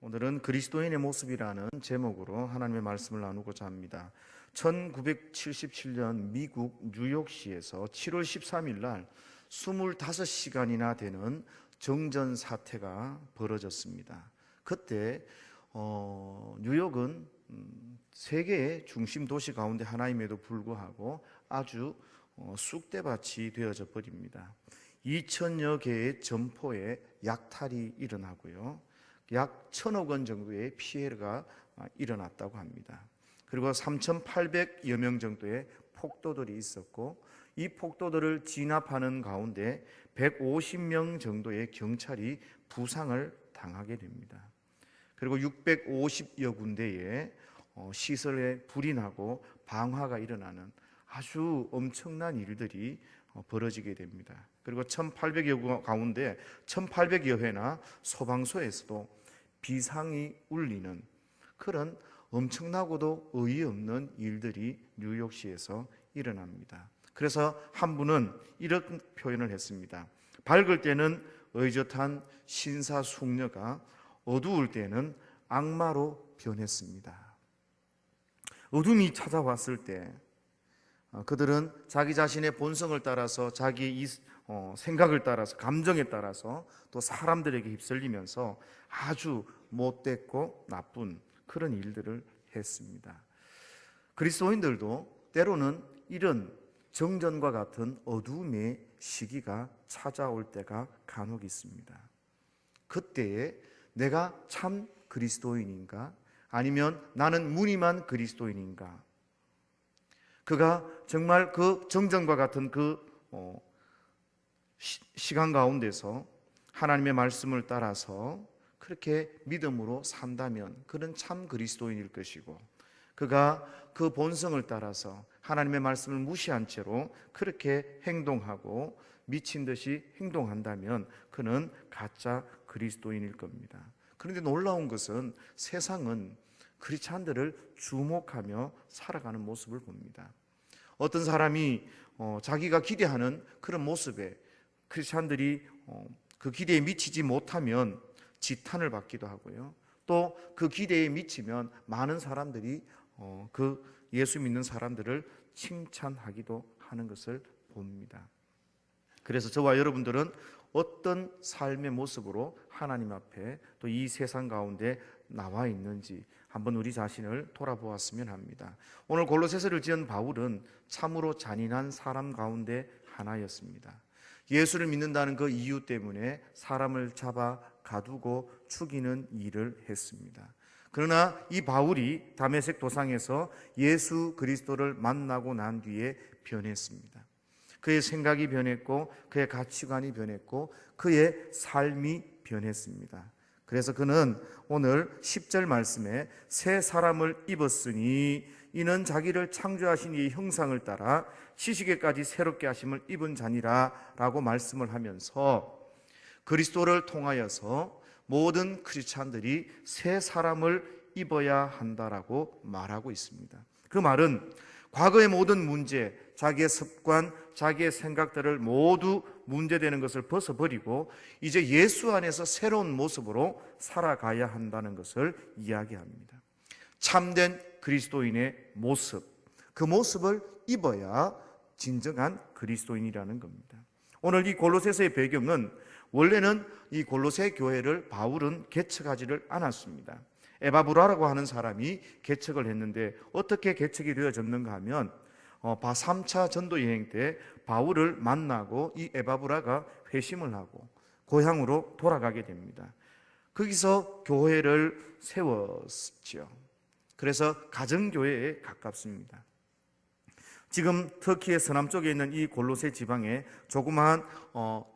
오늘은 그리스도인의 모습이라는 제목으로 하나님의 말씀을 나누고자 합니다. 1977년 미국 뉴욕시에서 7월 13일 날 25시간이나 되는 정전 사태가 벌어졌습니다. 그때 뉴욕은 세계의 중심 도시 가운데 하나임에도 불구하고 아주 쑥대밭이 되어져 버립니다. 2,000여 개의 점포에 약탈이 일어나고요, 약 1,000억 원 정도의 피해가 일어났다고 합니다. 그리고 3,800여 명 정도의 폭도들이 있었고, 이 폭도들을 진압하는 가운데 150명 정도의 경찰이 부상을 당하게 됩니다. 그리고 650여 군데의 시설에 불이 나고 방화가 일어나는 아주 엄청난 일들이 벌어지게 됩니다. 그리고 1,800여 가운데 1,800여 회나 소방서에서도 비상이 울리는 그런 엄청나고도 어이없는 일들이 뉴욕시에서 일어납니다. 그래서 한 분은 이런 표현을 했습니다. 밝을 때는 의젓한 신사숙녀가 어두울 때는 악마로 변했습니다. 어둠이 찾아왔을 때 그들은 자기 자신의 본성을 따라서, 자기 생각을 따라서, 감정에 따라서 또 사람들에게 휩쓸리면서 아주 못됐고 나쁜 그런 일들을 했습니다. 그리스도인들도 때로는 이런 정전과 같은 어두움의 시기가 찾아올 때가 간혹 있습니다. 그때에 내가 참 그리스도인인가, 아니면 나는 무늬만 그리스도인인가, 그가 정말 그 정전과 같은 그 시간 가운데서 하나님의 말씀을 따라서 그렇게 믿음으로 산다면 그는 참 그리스도인일 것이고, 그가 그 본성을 따라서 하나님의 말씀을 무시한 채로 그렇게 행동하고 미친 듯이 행동한다면 그는 가짜 그리스도인일 겁니다. 그런데 놀라운 것은 세상은 크리스찬들을 주목하며 살아가는 모습을 봅니다. 어떤 사람이 자기가 기대하는 그런 모습에 크리스찬들이 그 기대에 미치지 못하면 지탄을 받기도 하고요, 또 그 기대에 미치면 많은 사람들이 그 예수 믿는 사람들을 칭찬하기도 하는 것을 봅니다. 그래서 저와 여러분들은 어떤 삶의 모습으로 하나님 앞에 또 이 세상 가운데 나와 있는지 한번 우리 자신을 돌아보았으면 합니다. 오늘 골로새서를 지은 바울은 참으로 잔인한 사람 가운데 하나였습니다. 예수를 믿는다는 그 이유 때문에 사람을 잡아 가두고 죽이는 일을 했습니다. 그러나 이 바울이 다메섹 도상에서 예수 그리스도를 만나고 난 뒤에 변했습니다. 그의 생각이 변했고, 그의 가치관이 변했고, 그의 삶이 변했습니다. 그래서 그는 오늘 10절 말씀에 새 사람을 입었으니 이는 자기를 창조하신 이의 형상을 따라 지식에까지 새롭게 하심을 입은 자니라 라고 말씀을 하면서 그리스도를 통하여서 모든 크리스찬들이 새 사람을 입어야 한다라고 말하고 있습니다. 그 말은 과거의 모든 문제, 자기의 습관, 자기의 생각들을 모두 문제되는 것을 벗어버리고 이제 예수 안에서 새로운 모습으로 살아가야 한다는 것을 이야기합니다. 참된 그리스도인의 모습, 그 모습을 입어야 진정한 그리스도인이라는 겁니다. 오늘 이 골로새서의 배경은, 원래는 이 골로새 교회를 바울은 개척하지를 않았습니다. 에바브라라고 하는 사람이 개척을 했는데, 어떻게 개척이 되어졌는가 하면 3차 전도 여행 때 바울을 만나고 이 에바브라가 회심을 하고 고향으로 돌아가게 됩니다. 거기서 교회를 세웠죠. 그래서 가정교회에 가깝습니다. 지금 터키의 서남쪽에 있는 이 골로새 지방에 조그마한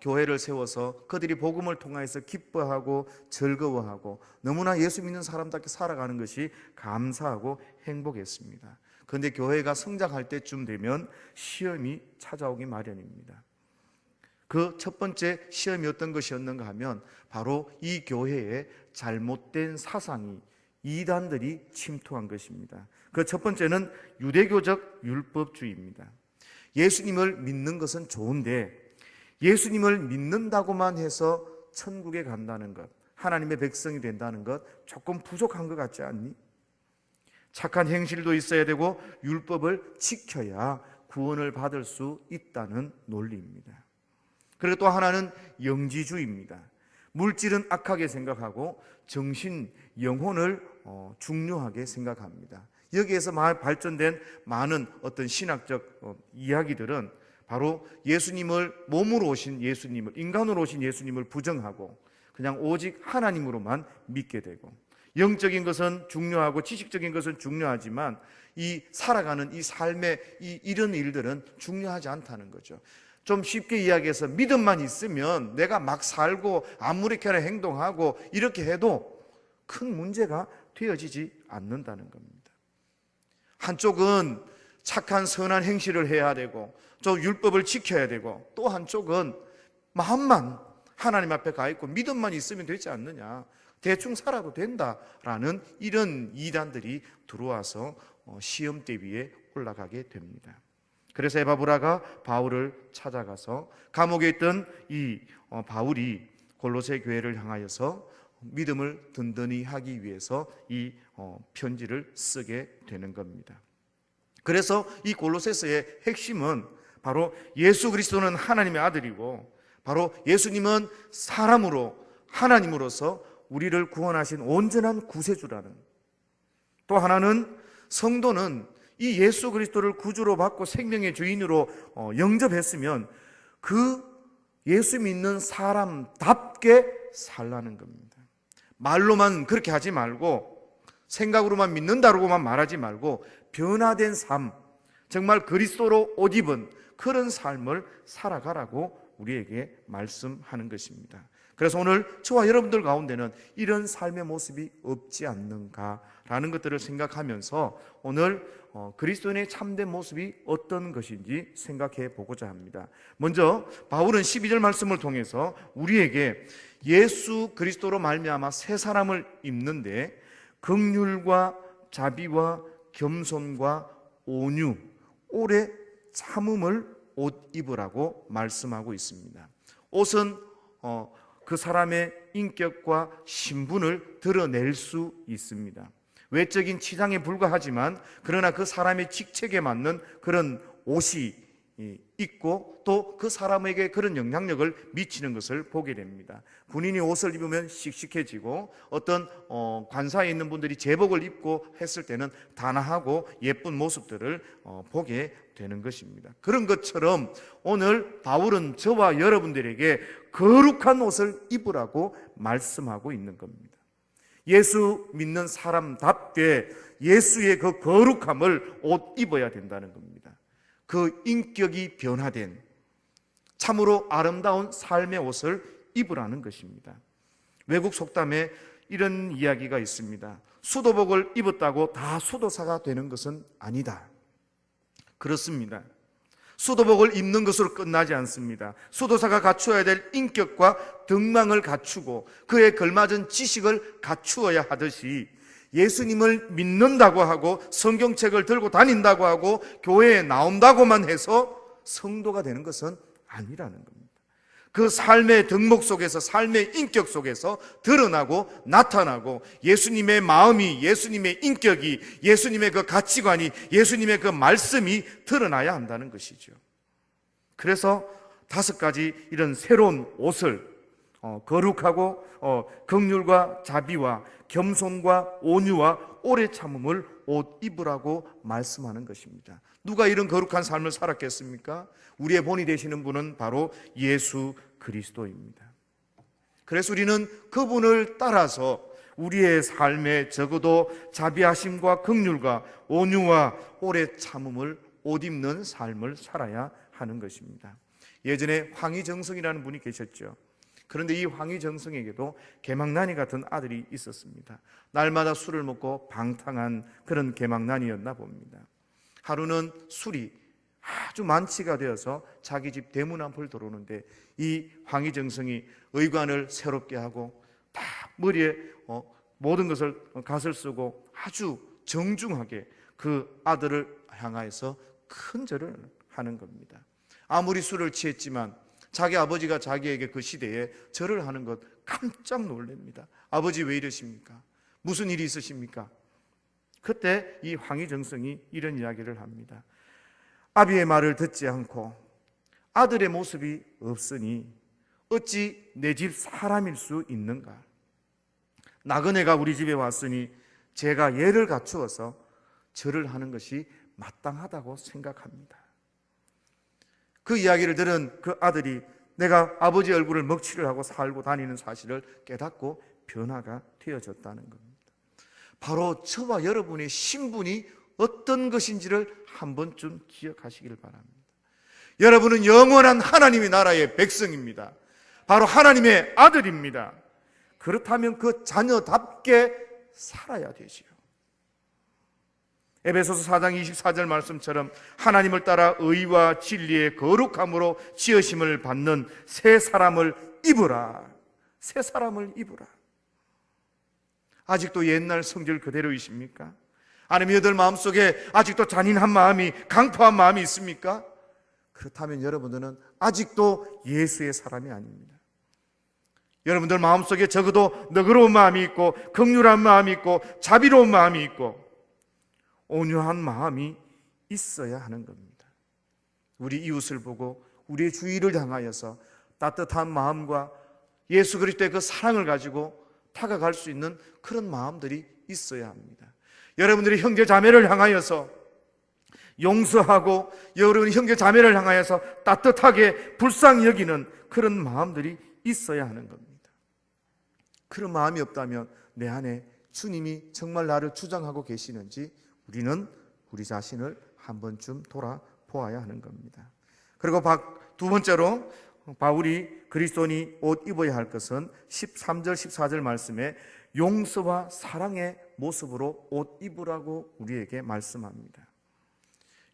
교회를 세워서 그들이 복음을 통해서 기뻐하고 즐거워하고 너무나 예수 믿는 사람답게 살아가는 것이 감사하고 행복했습니다. 그런데 교회가 성장할 때쯤 되면 시험이 찾아오기 마련입니다. 그 첫 번째 시험이 어떤 것이었는가 하면 바로 이 교회에 잘못된 사상이, 이단들이 침투한 것입니다. 그 첫 번째는 유대교적 율법주의입니다. 예수님을 믿는 것은 좋은데 예수님을 믿는다고만 해서 천국에 간다는 것, 하나님의 백성이 된다는 것 조금 부족한 것 같지 않니? 착한 행실도 있어야 되고 율법을 지켜야 구원을 받을 수 있다는 논리입니다. 그리고 또 하나는 영지주의입니다. 물질은 악하게 생각하고 정신, 영혼을 중요하게 생각합니다. 여기에서 발전된 많은 어떤 신학적 이야기들은 바로 예수님을, 몸으로 오신 예수님을, 인간으로 오신 예수님을 부정하고 그냥 오직 하나님으로만 믿게 되고, 영적인 것은 중요하고 지식적인 것은 중요하지만 이 살아가는 이 삶의 이런 일들은 중요하지 않다는 거죠. 좀 쉽게 이야기해서 믿음만 있으면 내가 막 살고 아무렇게나 행동하고 이렇게 해도 큰 문제가 되어지지 않는다는 겁니다. 한쪽은 착한 선한 행실을 해야 되고 또 율법을 지켜야 되고, 또 한쪽은 마음만 하나님 앞에 가 있고 믿음만 있으면 되지 않느냐, 대충 살아도 된다라는 이런 이단들이 들어와서 시험대 위에 올라가게 됩니다. 그래서 에바브라가 바울을 찾아가서 감옥에 있던 이 바울이 골로새 교회를 향하여서 믿음을 든든히 하기 위해서 이 편지를 쓰게 되는 겁니다. 그래서 이 골로새서의 핵심은 바로 예수 그리스도는 하나님의 아들이고 바로 예수님은 사람으로 하나님으로서 우리를 구원하신 온전한 구세주라는, 또 하나는 성도는 이 예수 그리스도를 구주로 받고 생명의 주인으로 영접했으면 그 예수 믿는 사람답게 살라는 겁니다. 말로만 그렇게 하지 말고 생각으로만 믿는다고만 말하지 말고 변화된 삶, 정말 그리스도로 옷 입은 그런 삶을 살아가라고 우리에게 말씀하는 것입니다. 그래서 오늘 저와 여러분들 가운데는 이런 삶의 모습이 없지 않는가라는 것들을 생각하면서 오늘 그리스도인의 참된 모습이 어떤 것인지 생각해 보고자 합니다. 먼저 바울은 12절 말씀을 통해서 우리에게 예수 그리스도로 말미암아 새 사람을 입는데 긍휼과 자비와 겸손과 온유, 오래 참음을 옷 입으라고 말씀하고 있습니다. 옷은 그 사람의 인격과 신분을 드러낼 수 있습니다. 외적인 치장에 불과하지만 그러나 그 사람의 직책에 맞는 그런 옷이 있고 또 그 사람에게 그런 영향력을 미치는 것을 보게 됩니다. 군인이 옷을 입으면 씩씩해지고 어떤 관사에 있는 분들이 제복을 입고 했을 때는 단아하고 예쁜 모습들을 보게 되는 것입니다. 그런 것처럼 오늘 바울은 저와 여러분들에게 거룩한 옷을 입으라고 말씀하고 있는 겁니다. 예수 믿는 사람답게 예수의 그 거룩함을 옷 입어야 된다는 겁니다. 그 인격이 변화된 참으로 아름다운 삶의 옷을 입으라는 것입니다. 외국 속담에 이런 이야기가 있습니다. 수도복을 입었다고 다 수도사가 되는 것은 아니다. 그렇습니다. 수도복을 입는 것으로 끝나지 않습니다. 수도사가 갖추어야 될 인격과 덕망을 갖추고 그에 걸맞은 지식을 갖추어야 하듯이 예수님을 믿는다고 하고 성경책을 들고 다닌다고 하고 교회에 나온다고만 해서 성도가 되는 것은 아니라는 겁니다. 그 삶의 덕목 속에서, 삶의 인격 속에서 드러나고 나타나고 예수님의 마음이, 예수님의 인격이, 예수님의 그 가치관이, 예수님의 그 말씀이 드러나야 한다는 것이죠. 그래서 5가지 이런 새로운 옷을 거룩하고 긍휼과 자비와 겸손과 온유와 오래 참음을 옷 입으라고 말씀하는 것입니다. 누가 이런 거룩한 삶을 살았겠습니까? 우리의 본이 되시는 분은 바로 예수 그리스도입니다. 그래서 우리는 그분을 따라서 우리의 삶에 적어도 자비하심과 긍휼과 온유와 오래 참음을 옷 입는 삶을 살아야 하는 것입니다. 예전에 황희정성이라는 분이 계셨죠. 그런데 이 황희정성에게도 개망난이 같은 아들이 있었습니다. 날마다 술을 먹고 방탕한 그런 개망난이었나 봅니다. 하루는 술이 아주 만취가 되어서 자기 집 대문 앞을 들어오는데 이 황희정성이 의관을 새롭게 하고 다 머리에 모든 것을 갓을 쓰고 아주 정중하게 그 아들을 향하여서 큰 절을 하는 겁니다. 아무리 술을 취했지만 자기 아버지가 자기에게 그 시대에 절을 하는 것 깜짝 놀랍니다. 아버지 왜 이러십니까? 무슨 일이 있으십니까? 그때 이 황희정성이 이런 이야기를 합니다. 아비의 말을 듣지 않고 아들의 모습이 없으니 어찌 내 집 사람일 수 있는가? 나그네가 우리 집에 왔으니 제가 예를 갖추어서 절을 하는 것이 마땅하다고 생각합니다. 그 이야기를 들은 그 아들이 내가 아버지 얼굴을 먹칠을 하고 살고 다니는 사실을 깨닫고 변화가 되어졌다는 겁니다. 바로 저와 여러분의 신분이 어떤 것인지를 한 번쯤 기억하시기를 바랍니다. 여러분은 영원한 하나님의 나라의 백성입니다. 바로 하나님의 아들입니다. 그렇다면 그 자녀답게 살아야 되지요. 에베소서 4장 24절 말씀처럼 하나님을 따라 의와 진리의 거룩함으로 지으심을 받는 새 사람을 입으라. 새 사람을 입으라. 아직도 옛날 성질 그대로이십니까? 아니면 여러분 마음속에 아직도 잔인한 마음이, 강포한 마음이 있습니까? 그렇다면 여러분들은 아직도 예수의 사람이 아닙니다. 여러분들 마음속에 적어도 너그러운 마음이 있고 긍휼한 마음이 있고 자비로운 마음이 있고 온유한 마음이 있어야 하는 겁니다. 우리 이웃을 보고 우리의 주위를 향하여서 따뜻한 마음과 예수 그리스도의 그 사랑을 가지고 다가갈 수 있는 그런 마음들이 있어야 합니다. 여러분들이 형제 자매를 향하여서 용서하고 여러분 형제 자매를 향하여서 따뜻하게 불쌍히 여기는 그런 마음들이 있어야 하는 겁니다. 그런 마음이 없다면 내 안에 주님이 정말 나를 주장하고 계시는지 우리는 우리 자신을 한 번쯤 돌아보아야 하는 겁니다. 그리고 두 번째로 바울이 그리스도인이 옷 입어야 할 것은 13절 14절 말씀에 용서와 사랑의 모습으로 옷 입으라고 우리에게 말씀합니다.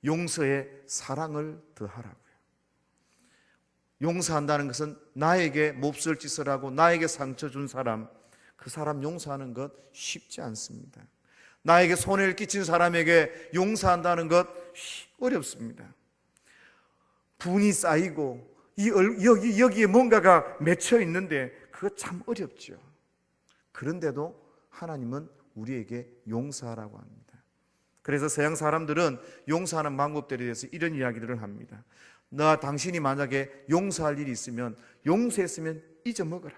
용서에 사랑을 더하라고요. 용서한다는 것은 나에게 몹쓸 짓을 하고 나에게 상처 준 사람, 그 사람 용서하는 것 쉽지 않습니다. 나에게 손해를 끼친 사람에게 용서한다는 것 어렵습니다. 분이 쌓이고 여기에 뭔가가 맺혀 있는데 그거 참 어렵죠. 그런데도 하나님은 우리에게 용서하라고 합니다. 그래서 서양 사람들은 용서하는 방법들에 대해서 이런 이야기들을 합니다. 당신이 만약에 용서할 일이 있으면 용서했으면 잊어먹어라.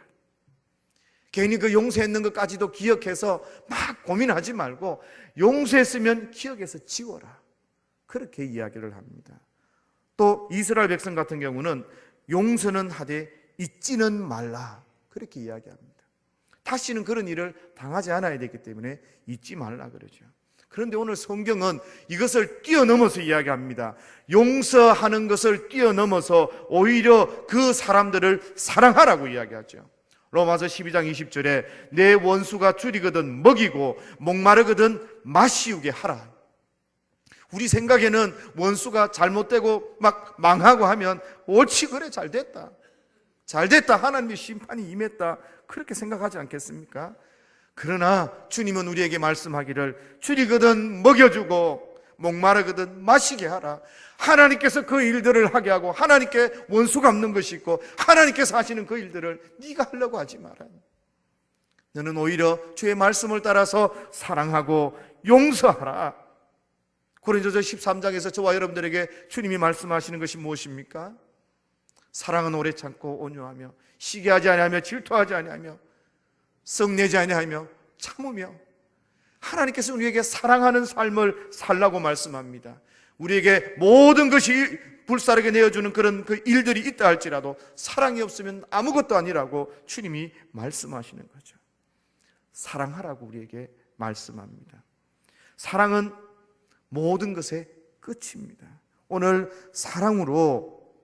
괜히 그 용서했는 것까지도 기억해서 막 고민하지 말고 용서했으면 기억해서 지워라. 그렇게 이야기를 합니다. 또 이스라엘 백성 같은 경우는 용서는 하되 잊지는 말라. 그렇게 이야기합니다. 다시는 그런 일을 당하지 않아야 되기 때문에 잊지 말라 그러죠. 그런데 오늘 성경은 이것을 뛰어넘어서 이야기합니다. 용서하는 것을 뛰어넘어서 오히려 그 사람들을 사랑하라고 이야기하죠. 로마서 12장 20절에 내 원수가 줄이거든 먹이고 목마르거든 마시우게 하라. 우리 생각에는 원수가 잘못되고 막 망하고 하면 옳지 그래 잘됐다. 잘됐다. 하나님의 심판이 임했다. 그렇게 생각하지 않겠습니까? 그러나 주님은 우리에게 말씀하기를 줄이거든 먹여주고 목마르거든 마시게 하라. 하나님께서 그 일들을 하게 하고 하나님께 원수 갚는 것이 있고 하나님께서 하시는 그 일들을 네가 하려고 하지 마라. 너는 오히려 주의 말씀을 따라서 사랑하고 용서하라. 고린도서 13장에서 저와 여러분들에게 주님이 말씀하시는 것이 무엇입니까? 사랑은 오래 참고 온유하며 시기하지 아니하며 질투하지 아니하며 썩내지 아니하며 참으며. 하나님께서 우리에게 사랑하는 삶을 살라고 말씀합니다. 우리에게 모든 것이 불사르게 내어주는 그런 그 일들이 있다 할지라도 사랑이 없으면 아무것도 아니라고 주님이 말씀하시는 거죠. 사랑하라고 우리에게 말씀합니다. 사랑은 모든 것의 끝입니다. 오늘 사랑으로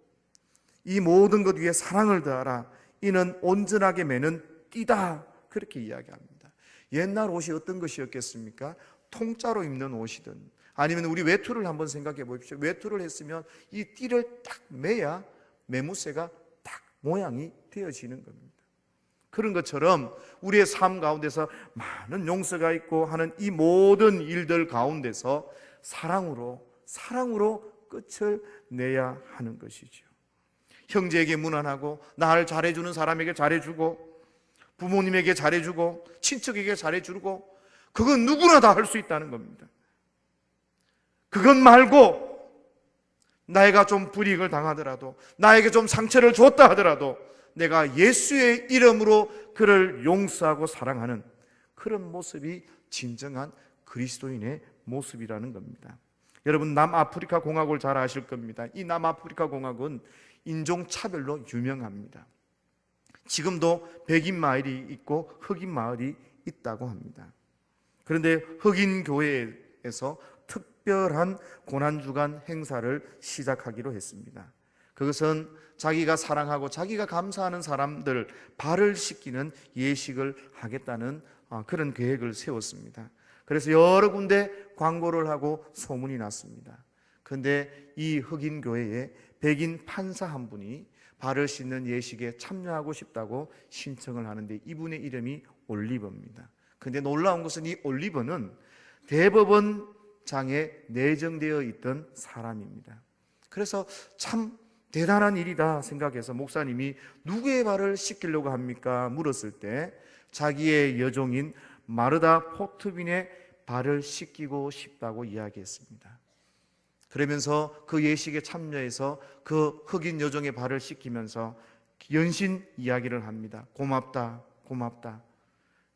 이 모든 것 위에 사랑을 더하라. 이는 온전하게 매는 띠다. 그렇게 이야기합니다. 옛날 옷이 어떤 것이었겠습니까? 통짜로 입는 옷이든 아니면 우리 외투를 한번 생각해 보십시오. 외투를 했으면 이 띠를 딱 매야 매무새가 딱 모양이 되어지는 겁니다. 그런 것처럼 우리의 삶 가운데서 많은 용서가 있고 하는 이 모든 일들 가운데서 사랑으로 끝을 내야 하는 것이죠. 형제에게 무난하고 나를 잘해주는 사람에게 잘해주고 부모님에게 잘해주고 친척에게 잘해주고, 그건 누구나 다 할 수 있다는 겁니다. 그것 말고 나이가 좀 불이익을 당하더라도, 나에게 좀 상처를 줬다 하더라도 내가 예수의 이름으로 그를 용서하고 사랑하는 그런 모습이 진정한 그리스도인의 모습이라는 겁니다. 여러분, 남아프리카 공화국을 잘 아실 겁니다. 이 남아프리카 공화국은 인종차별로 유명합니다. 지금도 백인 마을이 있고 흑인 마을이 있다고 합니다. 그런데 흑인 교회에서 특별한 고난주간 행사를 시작하기로 했습니다. 그것은 자기가 사랑하고 자기가 감사하는 사람들 발을 씻기는 예식을 하겠다는 그런 계획을 세웠습니다. 그래서 여러 군데 광고를 하고 소문이 났습니다. 그런데 이 흑인 교회에 백인 판사 한 분이 발을 씻는 예식에 참여하고 싶다고 신청을 하는데, 이분의 이름이 올리버입니다. 그런데 놀라운 것은 이 올리버는 대법원장에 내정되어 있던 사람입니다. 그래서 참 대단한 일이다 생각해서 목사님이 누구의 발을 씻기려고 합니까? 물었을 때 자기의 여종인 마르다 포트빈의 발을 씻기고 싶다고 이야기했습니다. 그러면서 그 예식에 참여해서 그 흑인 여종의 발을 씻기면서 연신 이야기를 합니다. 고맙다, 고맙다.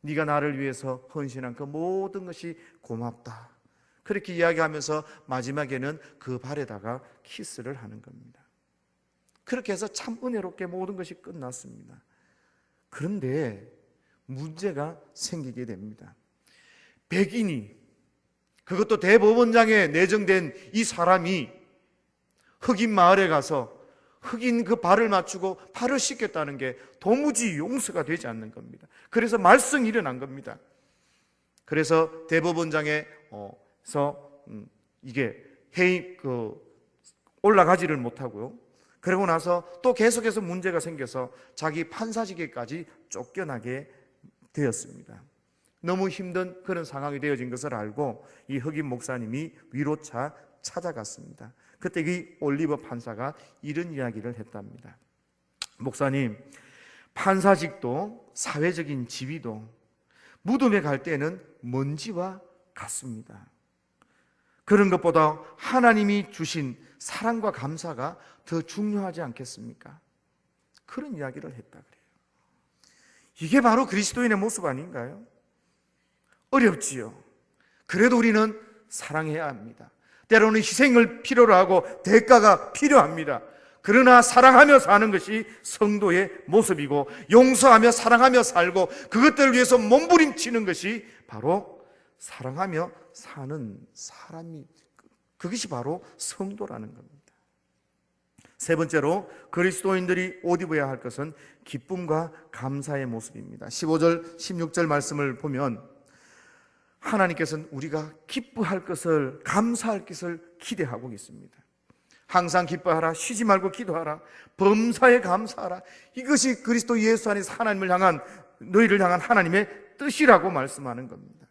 네가 나를 위해서 헌신한 그 모든 것이 고맙다. 그렇게 이야기하면서 마지막에는 그 발에다가 키스를 하는 겁니다. 그렇게 해서 참 은혜롭게 모든 것이 끝났습니다. 그런데 문제가 생기게 됩니다. 백인이, 그것도 대법원장에 내정된 이 사람이 흑인 마을에 가서 흑인 그 발을 맞추고 발을 씻겠다는 게 도무지 용서가 되지 않는 겁니다. 그래서 말썽이 일어난 겁니다. 그래서 대법원장에서 이게 올라가지를 못하고요. 그러고 나서 또 계속해서 문제가 생겨서 자기 판사직에까지 쫓겨나게 되었습니다. 너무 힘든 그런 상황이 되어진 것을 알고 이 흑인 목사님이 위로차 찾아갔습니다. 그때 이 올리버 판사가 이런 이야기를 했답니다. 목사님, 판사직도 사회적인 지위도 무덤에 갈 때는 먼지와 같습니다. 그런 것보다 하나님이 주신 사랑과 감사가 더 중요하지 않겠습니까? 그런 이야기를 했다 그래요. 이게 바로 그리스도인의 모습 아닌가요? 어렵지요. 그래도 우리는 사랑해야 합니다. 때로는 희생을 필요로 하고 대가가 필요합니다. 그러나 사랑하며 사는 것이 성도의 모습이고, 용서하며 사랑하며 살고 그것들을 위해서 몸부림치는 것이 바로 사랑하며 사는 사람이, 그것이 바로 성도라는 겁니다. 세 번째로 그리스도인들이 옷 입어야 할 것은 기쁨과 감사의 모습입니다. 15절 16절 말씀을 보면 하나님께서는 우리가 기뻐할 것을, 감사할 것을 기대하고 있습니다. 항상 기뻐하라, 쉬지 말고 기도하라, 범사에 감사하라. 이것이 그리스도 예수 안에서 하나님을 향한, 너희를 향한 하나님의 뜻이라고 말씀하는 겁니다.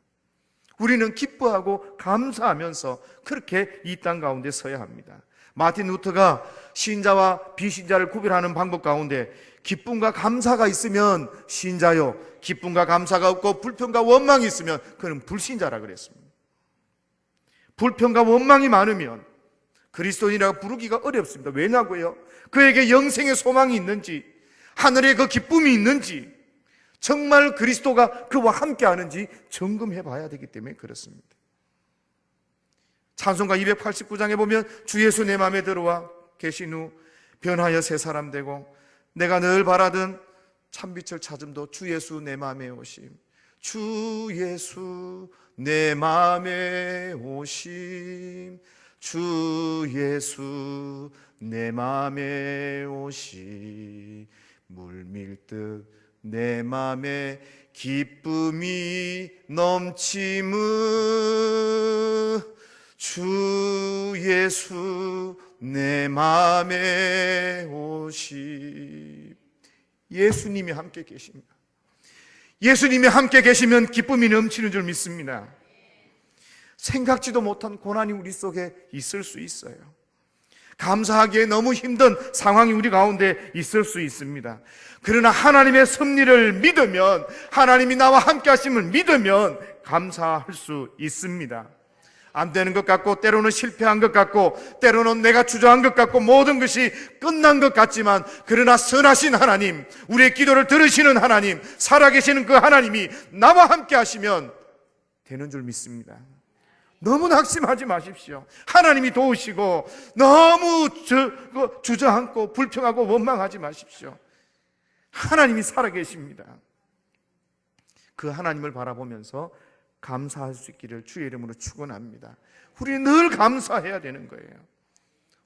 우리는 기뻐하고 감사하면서 그렇게 이 땅 가운데 서야 합니다. 마틴 루터가 신자와 비신자를 구별하는 방법 가운데 기쁨과 감사가 있으면 신자요, 기쁨과 감사가 없고 불평과 원망이 있으면 그는 불신자라 그랬습니다. 불평과 원망이 많으면 그리스도인이라고 부르기가 어렵습니다. 왜냐고요? 그에게 영생의 소망이 있는지, 하늘에 그 기쁨이 있는지, 정말 그리스도가 그와 함께 하는지 점검해 봐야 되기 때문에 그렇습니다. 찬송가 289장에 보면 주 예수 내 마음에 들어와 계신 후 변하여 새 사람 되고 내가 늘 바라던 참빛을 찾음도 주 예수 내 마음에 오심, 주 예수 내 마음에 오심, 주 예수 내 마음에 오심, 물밀듯 내 마음에 기쁨이 넘침은 주 예수 내 마음에 오시. 예수님이 함께 계십니다. 예수님이 함께 계시면 기쁨이 넘치는 줄 믿습니다. 생각지도 못한 고난이 우리 속에 있을 수 있어요. 감사하기에 너무 힘든 상황이 우리 가운데 있을 수 있습니다. 그러나 하나님의 섭리를 믿으면, 하나님이 나와 함께 하심을 믿으면 감사할 수 있습니다. 안 되는 것 같고, 때로는 실패한 것 같고, 때로는 내가 주저한 것 같고, 모든 것이 끝난 것 같지만, 그러나 선하신 하나님, 우리의 기도를 들으시는 하나님, 살아계시는 그 하나님이 나와 함께 하시면 되는 줄 믿습니다. 너무 낙심하지 마십시오. 하나님이 도우시고 너무 주저앉고 불평하고 원망하지 마십시오. 하나님이 살아계십니다. 그 하나님을 바라보면서 감사할 수 있기를 주의 이름으로 축원합니다. 우리는 늘 감사해야 되는 거예요.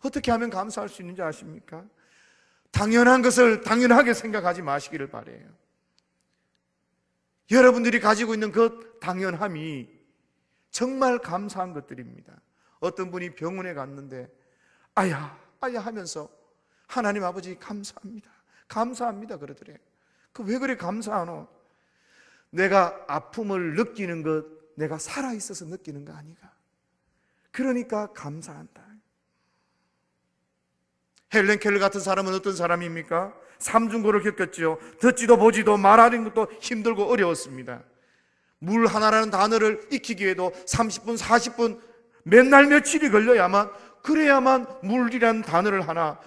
어떻게 하면 감사할 수 있는지 아십니까? 당연한 것을 당연하게 생각하지 마시기를 바라요. 여러분들이 가지고 있는 그 당연함이 정말 감사한 것들입니다. 어떤 분이 병원에 갔는데 아야 하면서 하나님 아버지 감사합니다 그러더래요. 그 왜 그래 감사하노? 내가 아픔을 느끼는 것, 내가 살아있어서 느끼는 거 아니가? 그러니까 감사한다. 헬렌 켈러 같은 사람은 어떤 사람입니까? 삼중고를 겪었죠. 듣지도 보지도 말하는 것도 힘들고 어려웠습니다. 물 하나라는 단어를 익히기 위해도 30분, 40분, 맨날 며칠이 걸려야만, 그래야만 물이라는 단어를 하나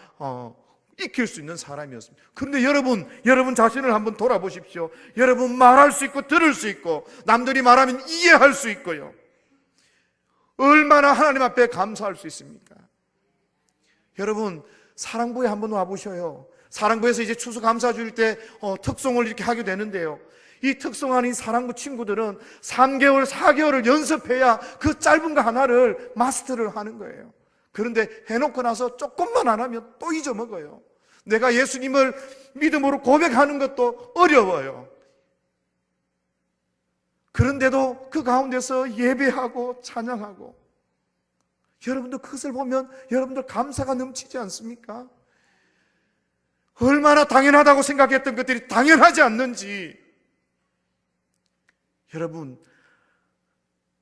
익힐 수 있는 사람이었습니다. 그런데 여러분 자신을 한번 돌아보십시오. 여러분 말할 수 있고 들을 수 있고 남들이 말하면 이해할 수 있고요. 얼마나 하나님 앞에 감사할 수 있습니까? 여러분 사랑부에 한번 와보셔요. 사랑부에서 이제 추수감사주일 때 특송을 이렇게 하게 되는데요. 이 특송하는 사랑부 친구들은 3개월, 4개월을 연습해야 그 짧은 거 하나를 마스터를 하는 거예요. 그런데 해놓고 나서 조금만 안 하면 또 잊어먹어요. 내가 예수님을 믿음으로 고백하는 것도 어려워요. 그런데도 그 가운데서 예배하고 찬양하고, 여러분들 그것을 보면 여러분들 감사가 넘치지 않습니까? 얼마나 당연하다고 생각했던 것들이 당연하지 않는지. 여러분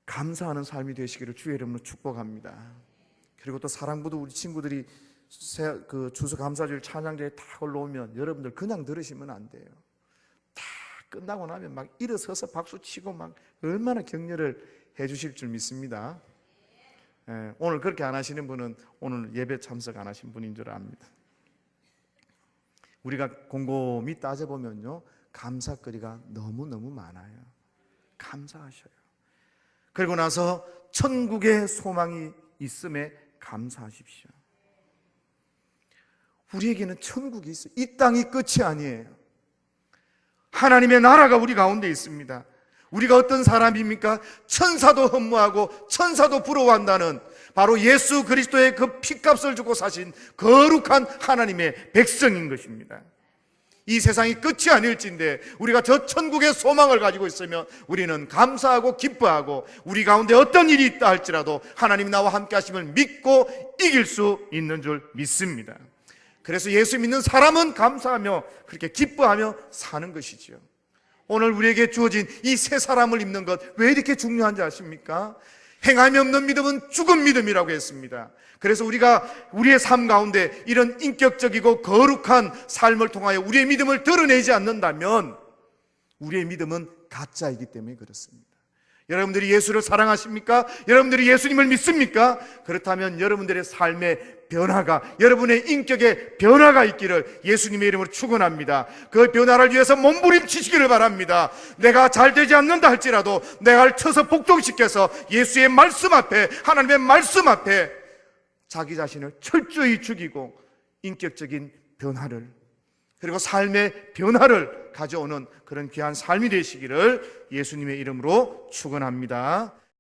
감사하는 삶이 되시기를 주의 이름으로 축복합니다. 그리고 또 사랑부도 우리 친구들이 그 추수감사주일 찬양제에 다 올라오면 여러분들 그냥 들으시면 안 돼요. 다 끝나고 나면 막 일어서서 박수치고 막 얼마나 격려를 해주실 줄 믿습니다. 오늘 그렇게 안 하시는 분은 오늘 예배 참석 안 하신 분인 줄 압니다. 우리가 곰곰이 따져보면요, 감사거리가 너무너무 많아요. 감사하셔요. 그리고 나서 천국의 소망이 있음에 감사하십시오. 우리에게는 천국이 있어요. 이 땅이 끝이 아니에요. 하나님의 나라가 우리 가운데 있습니다. 우리가 어떤 사람입니까? 천사도 흠모하고 천사도 부러워한다는 바로 예수 그리스도의 그 피값을 주고 사신 거룩한 하나님의 백성인 것입니다. 이 세상이 끝이 아닐진데 우리가 저 천국의 소망을 가지고 있으면 우리는 감사하고 기뻐하고 우리 가운데 어떤 일이 있다 할지라도 하나님이 나와 함께 하심을 믿고 이길 수 있는 줄 믿습니다. 그래서 예수 믿는 사람은 감사하며 그렇게 기뻐하며 사는 것이지요. 오늘 우리에게 주어진 이 새 사람을 입는 것 왜 이렇게 중요한지 아십니까? 행함이 없는 믿음은 죽은 믿음이라고 했습니다. 그래서 우리가 우리의 삶 가운데 이런 인격적이고 거룩한 삶을 통하여 우리의 믿음을 드러내지 않는다면 우리의 믿음은 가짜이기 때문에 그렇습니다. 여러분들이 예수를 사랑하십니까? 여러분들이 예수님을 믿습니까? 그렇다면 여러분들의 삶의 변화가, 여러분의 인격의 변화가 있기를 예수님의 이름으로 축원합니다. 그 변화를 위해서 몸부림치시기를 바랍니다. 내가 잘 되지 않는다 할지라도 내가 쳐서 복종시켜서 예수의 말씀 앞에, 하나님의 말씀 앞에 자기 자신을 철저히 죽이고 인격적인 변화를, 그리고 삶의 변화를 가져오는 그런 귀한 삶이 되시기를 예수님의 이름으로 축원합니다.